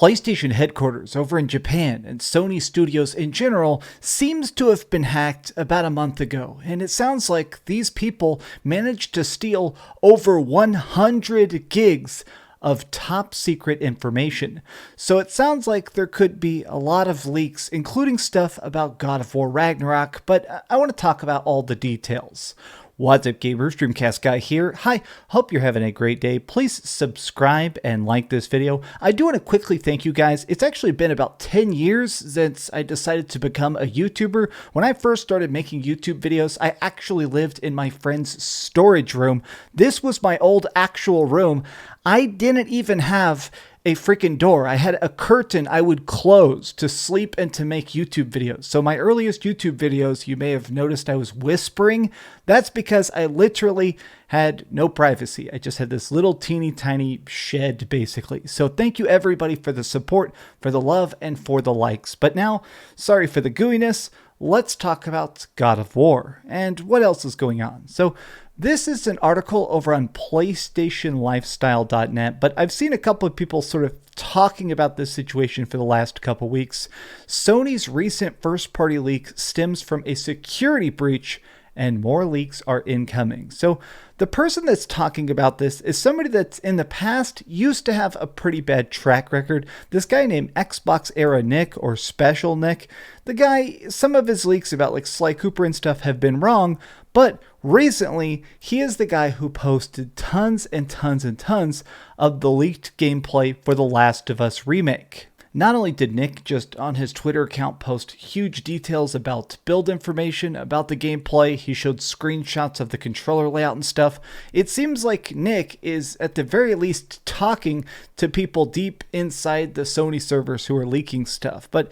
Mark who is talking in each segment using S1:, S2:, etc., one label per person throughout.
S1: PlayStation headquarters over in Japan and Sony studios in general seems to have been hacked about a month ago, and it sounds like these people managed to steal over 100 gigs of top secret information. So it sounds like there could be a lot of leaks, including stuff about God of War Ragnarok, but I want to talk about all the details. What's up, gamers? DreamcastGuy here. Hi, hope you're having a great day. Please subscribe and like this video. I do want to quickly thank you guys. It's actually been about 10 years since I decided to become a YouTuber. When I first started making YouTube videos, I actually lived in my friend's storage room. This was my old actual room. I didn't even have a freaking door. I had a curtain I would close to sleep and to make YouTube videos. So my earliest YouTube videos, you may have noticed I was whispering. That's because I literally had no privacy. I just had this little teeny tiny shed basically. So thank you everybody for the support, for the love, and for the likes. But now, sorry for the gooiness. Let's talk about God of War and what else is going on. So this is an article over on PlayStationLifestyle.net, but I've seen a couple of people sort of talking about this situation for the last couple weeks. Sony's recent first-party leak stems from a security breach, and more leaks are incoming. So the person that's talking about this is somebody that's in the past used to have a pretty bad track record. This guy named XboxEra Nick, or Special Nick. The guy, some of his leaks about like Sly Cooper and stuff have been wrong, but recently he is the guy who posted tons and tons and tons of the leaked gameplay for The Last of Us Remake. Not only did Nick just on his Twitter account post huge details about build information, about the gameplay, he showed screenshots of the controller layout and stuff. It seems like Nick is at the very least talking to people deep inside the Sony servers who are leaking stuff. But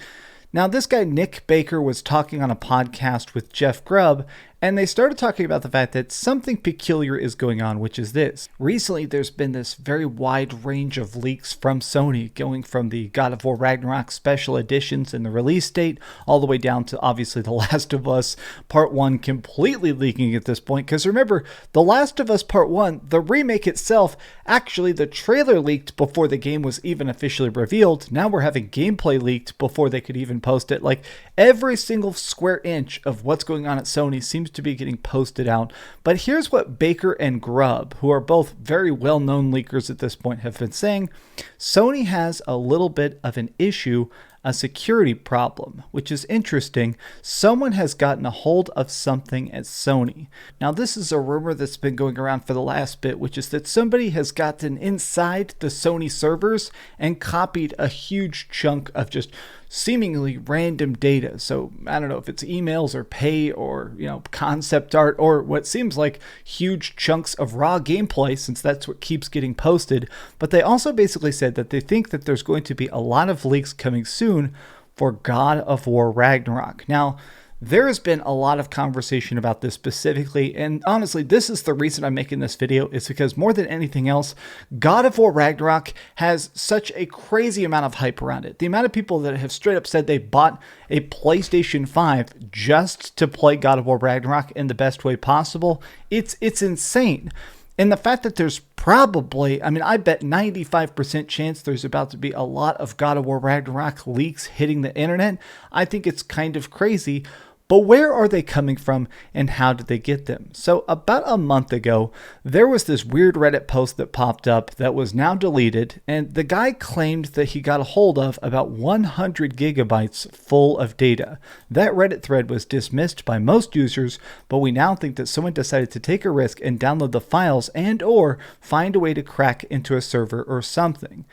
S1: now this guy Nick Baker was talking on a podcast with Jeff Grubb, and they started talking about the fact that something peculiar is going on, which is this. Recently, there's been this very wide range of leaks from Sony, going from the God of War Ragnarok special editions and the release date, all the way down to obviously The Last of Us Part 1 completely leaking at this point. Because remember, The Last of Us Part 1, the remake itself, actually the trailer leaked before the game was even officially revealed. Now we're having gameplay leaked before they could even post it. Like every single square inch of what's going on at Sony seems to be getting posted out. But here's what Baker and Grubb, who are both very well-known leakers at this point, have been saying. Sony has a little bit of an issue, a security problem, which is interesting. Someone has gotten a hold of something at Sony. Now, this is a rumor that's been going around for the last bit, which is that somebody has gotten inside the Sony servers and copied a huge chunk of just seemingly random data. So I don't know if it's emails or pay or, concept art or what seems like huge chunks of raw gameplay, since that's what keeps getting posted. But they also basically said that they think that there's going to be a lot of leaks coming soon for God of War Ragnarok. Now, there has been a lot of conversation about this specifically, and honestly, this is the reason I'm making this video, is because more than anything else, God of War Ragnarok has such a crazy amount of hype around it. The amount of people that have straight up said they bought a PlayStation 5 just to play God of War Ragnarok in the best way possible, it's insane. And the fact that there's probably, I bet 95% chance there's about to be a lot of God of War Ragnarok leaks hitting the internet, I think it's kind of crazy. But where are they coming from and how did they get them? So about a month ago, there was this weird Reddit post that popped up that was now deleted, and the guy claimed that he got a hold of about 100 gigabytes full of data. That Reddit thread was dismissed by most users, but we now think that someone decided to take a risk and download the files and or find a way to crack into a server or something.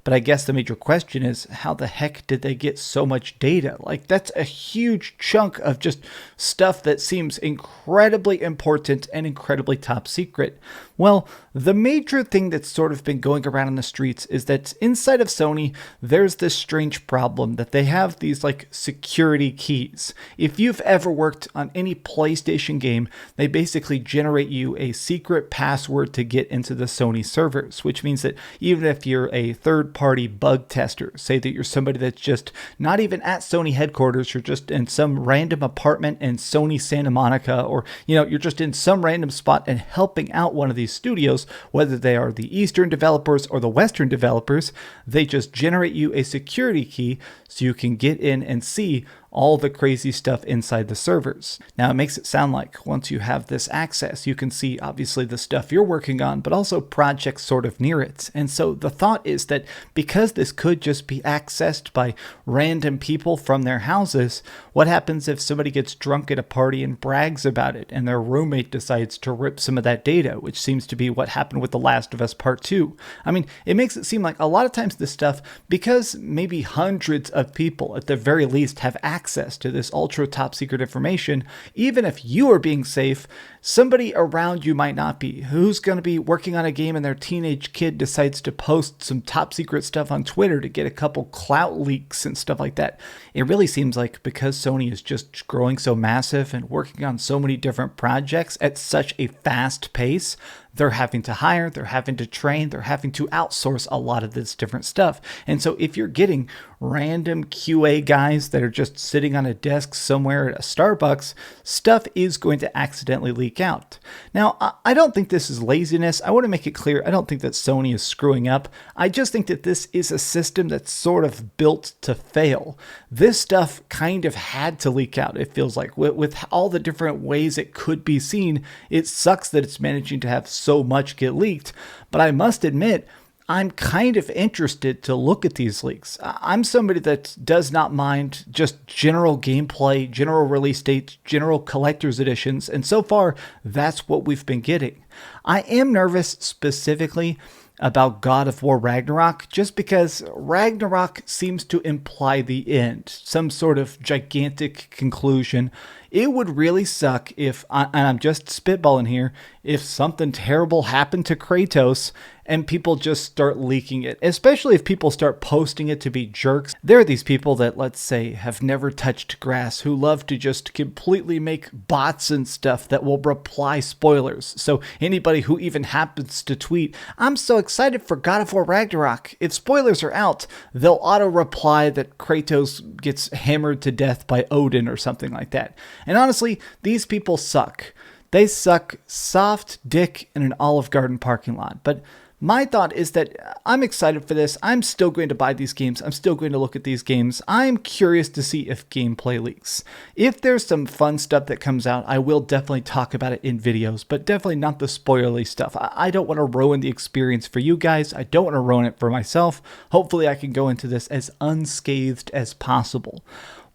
S1: But I guess the major question is, how the heck did they get so much data? Like, that's a huge chunk of just stuff that seems incredibly important and incredibly top secret. Well, the major thing that's sort of been going around in the streets is that inside of Sony, there's this strange problem that they have these like security keys. If you've ever worked on any PlayStation game, they basically generate you a secret password to get into the Sony servers, which means that even if you're a third third-party bug tester. Say that you're somebody that's just not even at Sony headquarters, you're just in some random apartment in Sony Santa Monica, or you're just in some random spot and helping out one of these studios, whether they are the Eastern developers or the Western developers. They just generate you a security key so you can get in and see all the crazy stuff inside the servers. Now, it makes it sound like once you have this access, you can see obviously the stuff you're working on, but also projects sort of near it. And so the thought is that because this could just be accessed by random people from their houses, what happens if somebody gets drunk at a party and brags about it and their roommate decides to rip some of that data, which seems to be what happened with The Last of Us Part 2. I mean, it makes it seem like a lot of times this stuff, because maybe hundreds of people at the very least have access to this ultra top secret information, even if you are being safe, somebody around you might not be. Who's going to be working on a game and their teenage kid decides to post some top secret stuff on Twitter to get a couple clout leaks and stuff like that? It really seems like because Sony is just growing so massive and working on so many different projects at such a fast pace, they're having to hire, they're having to train, they're having to outsource a lot of this different stuff. And so if you're getting random QA guys that are just sitting on a desk somewhere at a Starbucks, stuff is going to accidentally leak out. Now, I don't think this is laziness. I want to make it clear, I don't think that Sony is screwing up. I just think that this is a system that's sort of built to fail. This stuff kind of had to leak out, it feels like. With all the different ways it could be seen, it sucks that it's managing to have so much get leaked, but I must admit, I'm kind of interested to look at these leaks. I'm somebody that does not mind just general gameplay, general release dates, general collector's editions, and so far, that's what we've been getting. I am nervous specifically about God of War Ragnarok, just because Ragnarok seems to imply the end, some sort of gigantic conclusion. It would really suck if, and I'm just spitballing here, if something terrible happened to Kratos and people just start leaking it, especially if people start posting it to be jerks. There are these people that, let's say, have never touched grass, who love to just completely make bots and stuff that will reply spoilers. So anybody who even happens to tweet, "I'm so excited for God of War Ragnarok," if spoilers are out, they'll auto-reply that Kratos gets hammered to death by Odin or something like that. And honestly, these people suck. They suck soft dick in an Olive Garden parking lot. But my thought is that I'm excited for this. I'm still going to buy these games. I'm still going to look at these games. I'm curious to see if gameplay leaks. If there's some fun stuff that comes out, I will definitely talk about it in videos, but definitely not the spoilery stuff. I don't want to ruin the experience for you guys. I don't want to ruin it for myself. Hopefully I can go into this as unscathed as possible.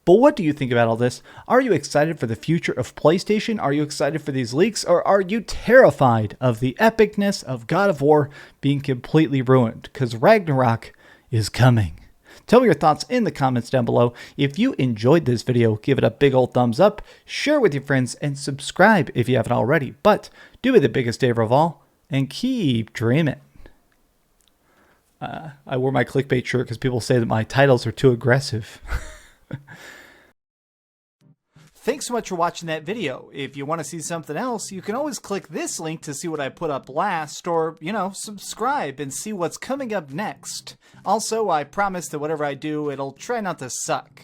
S1: But what do you think about all this? Are you excited for the future of PlayStation? Are you excited for these leaks? Or are you terrified of the epicness of God of War being completely ruined? Because Ragnarok is coming. Tell me your thoughts in the comments down below. If you enjoyed this video, give it a big old thumbs up, share with your friends, and subscribe if you haven't already. But do me the biggest favor of all, and keep dreaming. I wore my clickbait shirt because people say that my titles are too aggressive. Thanks so much for watching that video. If you want to see something else, you can always click this link to see what I put up last, or, subscribe and see what's coming up next. Also, I promise that whatever I do, it'll try not to suck.